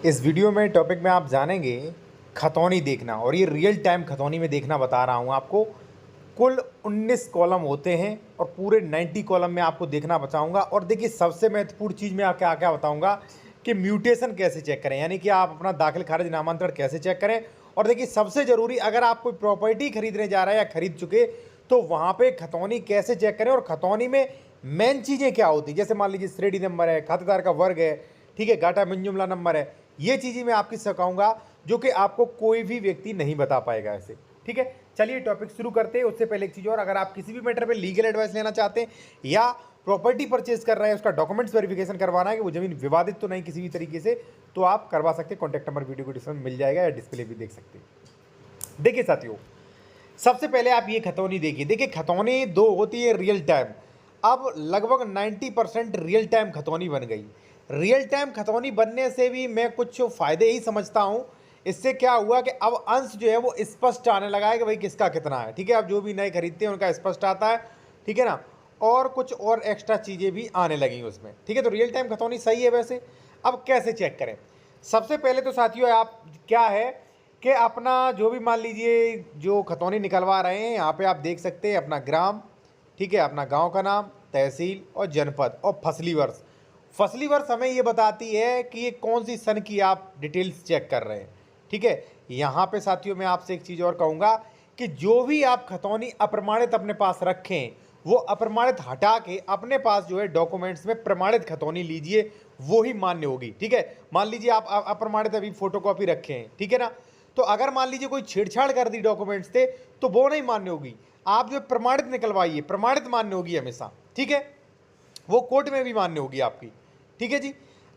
इस वीडियो में टॉपिक में आप जानेंगे खतौनी देखना, और ये रियल टाइम खतौनी में देखना बता रहा हूँ आपको। कुल 19 कॉलम होते हैं और पूरे 90 कॉलम में आपको देखना बताऊंगा। और देखिए, सबसे महत्वपूर्ण चीज़ में क्या क्या बताऊंगा कि म्यूटेशन कैसे चेक करें, यानी कि आप अपना दाखिल खारिज नामांतरण कैसे चेक करें। और देखिए, सबसे ज़रूरी, अगर आप कोई प्रॉपर्टी खरीदने जा रहे हैं या खरीद चुके, तो वहाँ पे खतौनी कैसे चेक करें। और खतौनी में मेन चीज़ें क्या होती, जैसे मान लीजिए श्रेणी नंबर है, खातेदार का वर्ग है, ठीक है, गाटा मिन नंबर है। ये चीज़ें मैं आपकी सिखाऊंगा जो कि आपको कोई भी व्यक्ति नहीं बता पाएगा ऐसे। ठीक है, चलिए टॉपिक शुरू करते हैं। उससे पहले एक चीज़ और, अगर आप किसी भी मैटर पे लीगल एडवाइस लेना चाहते हैं या प्रॉपर्टी परचेज कर रहे हैं, उसका डॉक्यूमेंट्स वेरिफिकेशन करवाना है कि वो जमीन विवादित तो नहीं किसी भी तरीके से, तो आप करवा सकते हैं। कॉन्टैक्ट नंबर वीडियो को डिस्क्रिप्शन मिल जाएगा या डिस्प्ले भी देख सकते हैं। देखिए साथियों, सबसे पहले आप ये खतौनी देखिए। देखिए, खतौनी दो होती है, रियल टाइम। अब लगभग 90% रियल टाइम खतौनी बन गई। रियल टाइम खतौनी बनने से भी मैं कुछ फ़ायदे ही समझता हूँ। इससे क्या हुआ कि अब अंश जो है वो स्पष्ट आने लगा है कि भाई किसका कितना है। ठीक है, अब जो भी नए खरीदते हैं उनका स्पष्ट आता है। ठीक है ना, और कुछ और एक्स्ट्रा चीज़ें भी आने लगी उसमें। ठीक है, तो रियल टाइम खतौनी सही है वैसे। अब कैसे चेक करें? सबसे पहले तो साथियों, आप क्या है कि अपना जो भी मान लीजिए जो खतौनी निकलवा रहे हैं, यहाँ पे आप देख सकते हैं अपना ग्राम, ठीक है, अपना गांव का नाम, तहसील और जनपद और फसली वर्ष। फसली वर्ष हमें ये बताती है कि ये कौन सी सन की आप डिटेल्स चेक कर रहे हैं। ठीक है, यहाँ पे साथियों मैं आपसे एक चीज़ और कहूँगा कि जो भी आप खतौनी अप्रमाणित अपने पास रखें, वो अप्रमाणित हटा के अपने पास जो है डॉक्यूमेंट्स में प्रमाणित खतौनी लीजिए, वो ही मान्य होगी। ठीक है, मान लीजिए आप अप्रमाणित अभी फोटोकॉपी रखे हैं, ठीक है ना, तो अगर मान लीजिए कोई छेड़छाड़ कर दी डॉक्यूमेंट्स से, तो वो नहीं मान्य होगी। आप जो प्रमाणित निकलवाइए, प्रमाणित मान्य होगी हमेशा। ठीक है, वो कोर्ट में भी मान्य होगी आपकी। ठीक है जी,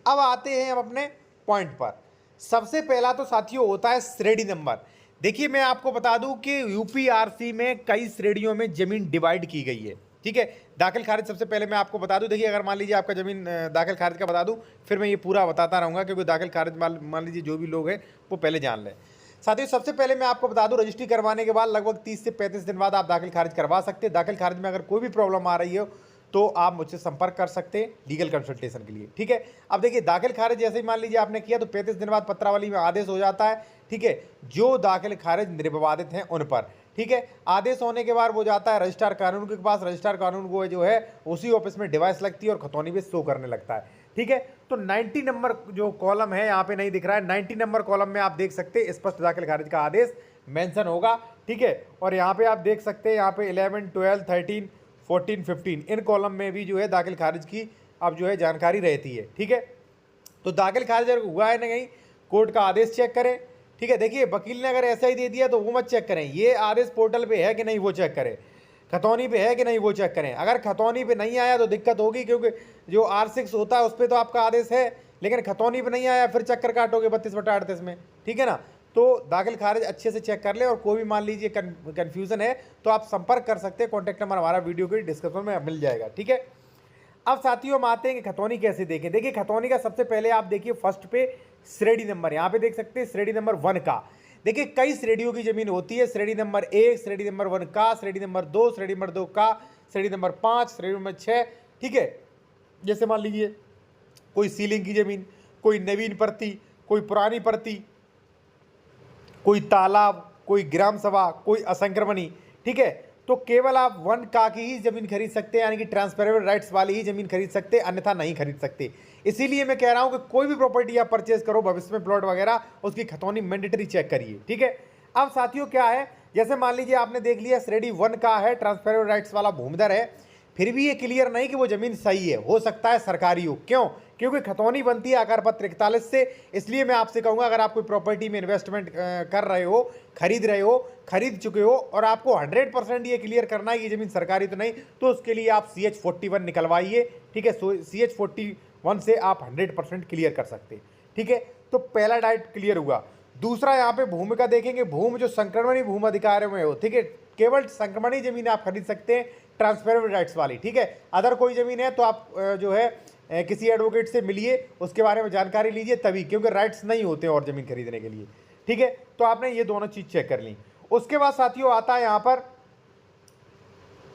अब आते हैं हम अपने पॉइंट पर। सबसे पहला तो साथियों होता है श्रेणी नंबर। देखिए, मैं आपको बता दूं कि यूपीआरसी में कई श्रेणियों में जमीन डिवाइड की गई है। ठीक है, दाखिल खारिज सबसे पहले मैं आपको बता दूं। देखिए, अगर मान लीजिए आपका जमीन दाखिल खारिज का बता दूं, फिर मैं ये पूरा बताता रहूंगा, क्योंकि दाखिल खारिज मान लीजिए जो भी लोग हैं वो पहले जान लें। साथियों, सबसे पहले मैं आपको बता दूं, रजिस्ट्री करवाने के बाद लगभग 30 से 35 दिन बाद आप दाखिल खारिज करवा सकते हैं। दाखिल खारिज में अगर कोई भी प्रॉब्लम आ रही हो तो आप मुझसे संपर्क कर सकते हैं लीगल कंसल्टेशन के लिए। ठीक है, अब देखिए, दाखिल खारिज जैसे ही मान लीजिए आपने किया तो 35 दिन बाद पत्रावली में आदेश हो जाता है। ठीक है, जो दाखिल खारिज निर्विवादित हैं उन पर। ठीक है, आदेश होने के बाद वो जाता है रजिस्ट्रार कानून के पास। रजिस्ट्रार कानून को जो है उसी ऑफिस में डिवाइस लगती है और खतौनी भी शो करने लगता है। ठीक है, तो 90 नंबर जो कॉलम है, यहाँ पे नहीं दिख रहा है, 90 नंबर कॉलम में आप देख सकते हैं स्पष्ट दाखिल खारिज का आदेश मेंशन होगा। ठीक है, और यहाँ पे आप देख सकते हैं, यहाँ पे 11, 12, 13, 14, 15 इन कॉलम में भी जो है दाखिल खारिज की अब जो है जानकारी रहती है। ठीक है, तो दाखिल खारिज अगर हुआ है नहीं, कोर्ट का आदेश चेक करें। ठीक है, देखिए, वकील ने अगर ऐसा ही दे दिया तो वो मत चेक करें, ये आदेश पोर्टल पे है कि नहीं वो चेक करें, खतौनी पे है कि नहीं वो चेक करें। अगर खतौनी पे नहीं आया तो दिक्कत होगी, क्योंकि जो R6 होता है उस पर तो आपका आदेश है, लेकिन खतौनी पे नहीं आया, फिर चक्कर काटोगे 32/38 में। ठीक है ना, तो दाखिल खारिज अच्छे से चेक कर ले। और कोई भी मान लीजिए कन्फ्यूजन है तो आप संपर्क कर सकते हैं, कॉन्टैक्ट नंबर हमारा वीडियो के डिस्क्रिप्शन में मिल जाएगा। ठीक है, अब साथियों हम आते हैं कि खतौनी कैसे देखें। देखिए, खतौनी का सबसे पहले आप देखिए फर्स्ट पे श्रेणी नंबर, यहाँ पे देख सकते हैं श्रेणी नंबर 1 का। देखिए, कई श्रेणियों की जमीन होती है, श्रेणी नंबर 1, श्रेणी नंबर 1 का, श्रेणी नंबर 2, श्रेणी नंबर 2 का, श्रेणी नंबर 5, श्रेणी नंबर 6। ठीक है, जैसे मान लीजिए कोई सीलिंग की जमीन, कोई नवीन प्रति, कोई पुरानी प्रति, कोई तालाब, कोई ग्राम सभा, कोई असंक्रमणी। ठीक है, तो केवल आप 1 का की ही जमीन खरीद सकते हैं, यानी कि ट्रांसफरेबल राइट्स वाली ही जमीन खरीद सकते हैं, अन्यथा नहीं खरीद सकते। इसीलिए मैं कह रहा हूं कि कोई भी प्रॉपर्टी आप परचेज करो भविष्य में, प्लॉट वगैरह, उसकी खतौनी मैंडेटरी चेक करिए। ठीक है, अब साथियों क्या है, जैसे मान लीजिए आपने देख लिया श्रेणी 1 का है, ट्रांसफरेबल राइट्स वाला भूमिधर है, फिर भी ये क्लियर नहीं कि वो जमीन सही है, हो सकता है सरकारी हो। क्यों? क्योंकि खतौनी बनती है आकार पत्र 41 से। इसलिए मैं आपसे कहूंगा, अगर आप कोई प्रॉपर्टी में इन्वेस्टमेंट कर रहे हो, खरीद चुके हो, और आपको 100% ये क्लियर करना है कि जमीन सरकारी तो नहीं, तो उसके लिए आप CH41 निकलवाइए। ठीक है, CH41 से आप 100% क्लियर कर सकते हैं। ठीक है, तो पहला डाइट क्लियर हुआ। दूसरा, यहाँ पे भूमि का देखेंगे, भूमि जो संक्रमणी भूमि अधिकारों में हो। ठीक है, केवल संक्रमणी जमीन आप खरीद सकते हैं, ट्रांसफरेबल राइट्स वाली। ठीक है, अदर कोई जमीन है तो आप जो है किसी एडवोकेट से मिलिए, उसके बारे में जानकारी लीजिए तभी, क्योंकि राइट्स नहीं होते और जमीन खरीदने के लिए। ठीक है, तो आपने ये दोनों चीज चेक कर ली। उसके बाद साथियों आता है यहाँ पर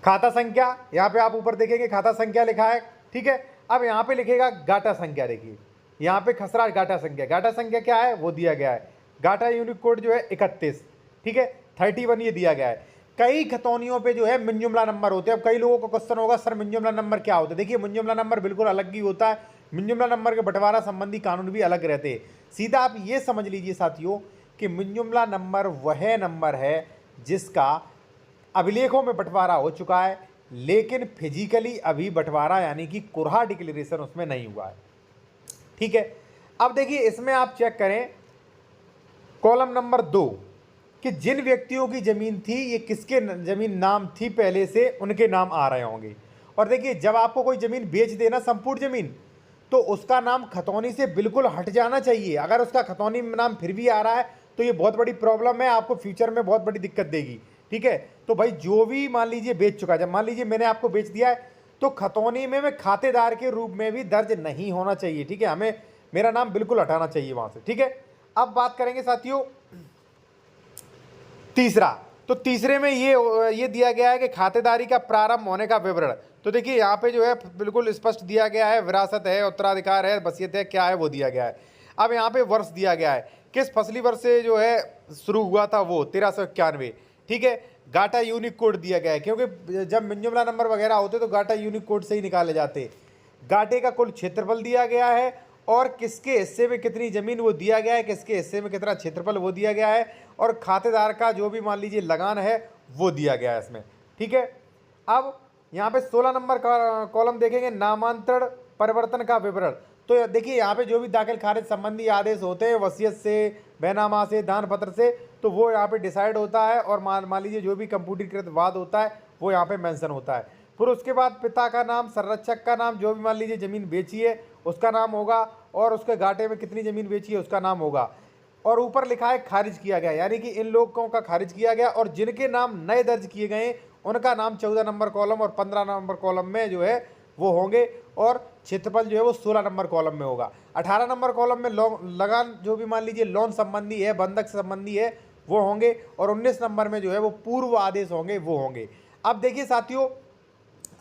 खाता संख्या। यहाँ पे आप ऊपर देखेंगे खाता संख्या लिखा है। ठीक है, अब यहाँ पे लिखेगा गाटा संख्या। देखिए, यहाँ पे खसरा गाटा संख्या क्या है वो दिया गया है। गाटा यूनिक कोड जो है 31, ठीक है, 31 ये दिया गया है। कई खतौनियों पे जो है मिन जुमला नंबर होते हैं। अब कई लोगों को क्वेश्चन होगा सर मिन जुमला नंबर क्या होता है। देखिए मिन जुमला नंबर बिल्कुल अलग ही होता है। मिन जुमला नंबर के बंटवारा संबंधी कानून भी अलग रहते हैं। सीधा आप ये समझ लीजिए साथियों कि मिन जुमला नंबर वह नंबर है जिसका अभिलेखों में बंटवारा हो चुका है, लेकिन फिजिकली अभी बंटवारा यानी कि कुरहा डिक्लेरेशन उसमें नहीं हुआ है, ठीक है। अब देखिए इसमें आप चेक करें कॉलम नंबर 2 कि जिन व्यक्तियों की जमीन थी ये किसके जमीन नाम थी पहले से, उनके नाम आ रहे होंगे। और देखिए जब आपको कोई जमीन बेच देना संपूर्ण जमीन, तो उसका नाम खतौनी से बिल्कुल हट जाना चाहिए। अगर उसका खतौनी नाम फिर भी आ रहा है तो ये बहुत बड़ी प्रॉब्लम है, आपको फ्यूचर में बहुत बड़ी दिक्कत देगी, ठीक है। तो भाई जो भी मान लीजिए बेच चुका है, जब मान लीजिए मैंने आपको बेच दिया है तो खतौनी में मैं खातेदार के रूप में भी दर्ज नहीं होना चाहिए, ठीक है। हमें मेरा नाम बिल्कुल हटाना चाहिए वहां से, ठीक है। अब बात करेंगे साथियों तीसरा, तो तीसरे में ये दिया गया है कि खातेदारी का प्रारंभ होने का विवरण। तो देखिए यहाँ पे जो है बिल्कुल स्पष्ट दिया गया है, विरासत है, उत्तराधिकार है, वसीयत है, क्या है वो दिया गया है। अब यहाँ पे वर्ष दिया गया है, किस फसली वर्ष से जो है शुरू हुआ था वो 1391, ठीक है। गाटा यूनिक कोड दिया गया है, क्योंकि जब मिन जुमला नंबर वगैरह होते तो गाटा यूनिक कोड से ही निकाले जाते। गाटे का कुल क्षेत्रफल दिया गया है और किसके हिस्से में कितनी जमीन वो दिया गया है, किसके हिस्से में कितना क्षेत्रफल वो दिया गया है, और खातेदार का जो भी मान लीजिए लगान है वो दिया गया है इसमें, ठीक है। अब यहाँ पे 16 नंबर का कॉलम देखेंगे, नामांतरण परिवर्तन का विवरण। तो देखिए यहाँ पे जो भी दाखिल खारिज संबंधी आदेश होते हैं वसीयत से, बैनामा से, दान पत्र से, तो वो यहाँ पे डिसाइड होता है। और मान लीजिए जो भी कंप्यूटरीकृत वाद होता है वो यहाँ पे मेंशन होता है। फिर उसके बाद पिता का नाम, संरक्षक का नाम, जो भी मान लीजिए ज़मीन बेची है उसका नाम होगा, और उसके घाटे में कितनी ज़मीन बेची है उसका नाम होगा। और ऊपर लिखा है खारिज किया गया, यानी कि इन लोगों का खारिज किया गया, और जिनके नाम नए दर्ज किए गए उनका नाम 14 नंबर कॉलम और 15 नंबर कॉलम में जो है वो होंगे, और क्षेत्रफल जो है वो 16 नंबर कॉलम में होगा। 18 नंबर कॉलम में लगान जो भी मान लीजिए लोन संबंधी है, बंधक संबंधी है वो होंगे, और 19 नंबर में जो है वो पूर्व आदेश होंगे वो होंगे। अब देखिए साथियों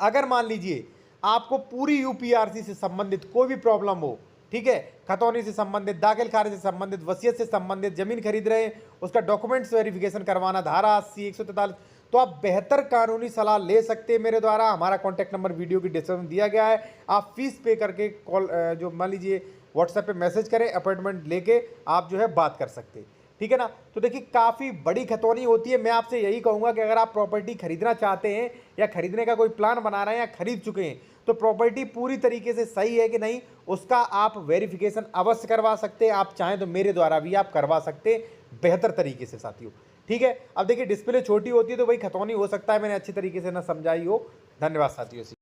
अगर मान लीजिए आपको पूरी यूपीआरसी से संबंधित कोई भी प्रॉब्लम हो, ठीक है, खतौनी से संबंधित, दाखिल खारिज से संबंधित, वसीयत से संबंधित, जमीन खरीद रहे हैं उसका डॉक्यूमेंट्स वेरिफिकेशन करवाना, धारा 80, 143, तो आप बेहतर कानूनी सलाह ले सकते हैं मेरे द्वारा। हमारा कॉन्टैक्ट नंबर वीडियो की डिस्क्रिप्शन में दिया गया है। आप फीस पे करके कॉल जो मान लीजिए व्हाट्सएप पे मैसेज करें, अपॉइंटमेंट लेके आप जो है बात कर सकते हैं, ठीक है ना। तो देखिए काफ़ी बड़ी खतौनी होती है। मैं आपसे यही कहूँगा कि अगर आप प्रॉपर्टी खरीदना चाहते हैं या खरीदने का कोई प्लान बना रहे हैं या खरीद चुके हैं, तो प्रॉपर्टी पूरी तरीके से सही है कि नहीं उसका आप वेरिफिकेशन अवश्य करवा सकते हैं। आप चाहें तो मेरे द्वारा भी आप करवा सकते हैं बेहतर तरीके से साथियों, ठीक है। अब देखिए डिस्प्ले छोटी होती है तो वही खतौनी हो सकता है मैंने अच्छी तरीके से ना समझाई हो। धन्यवाद साथियों।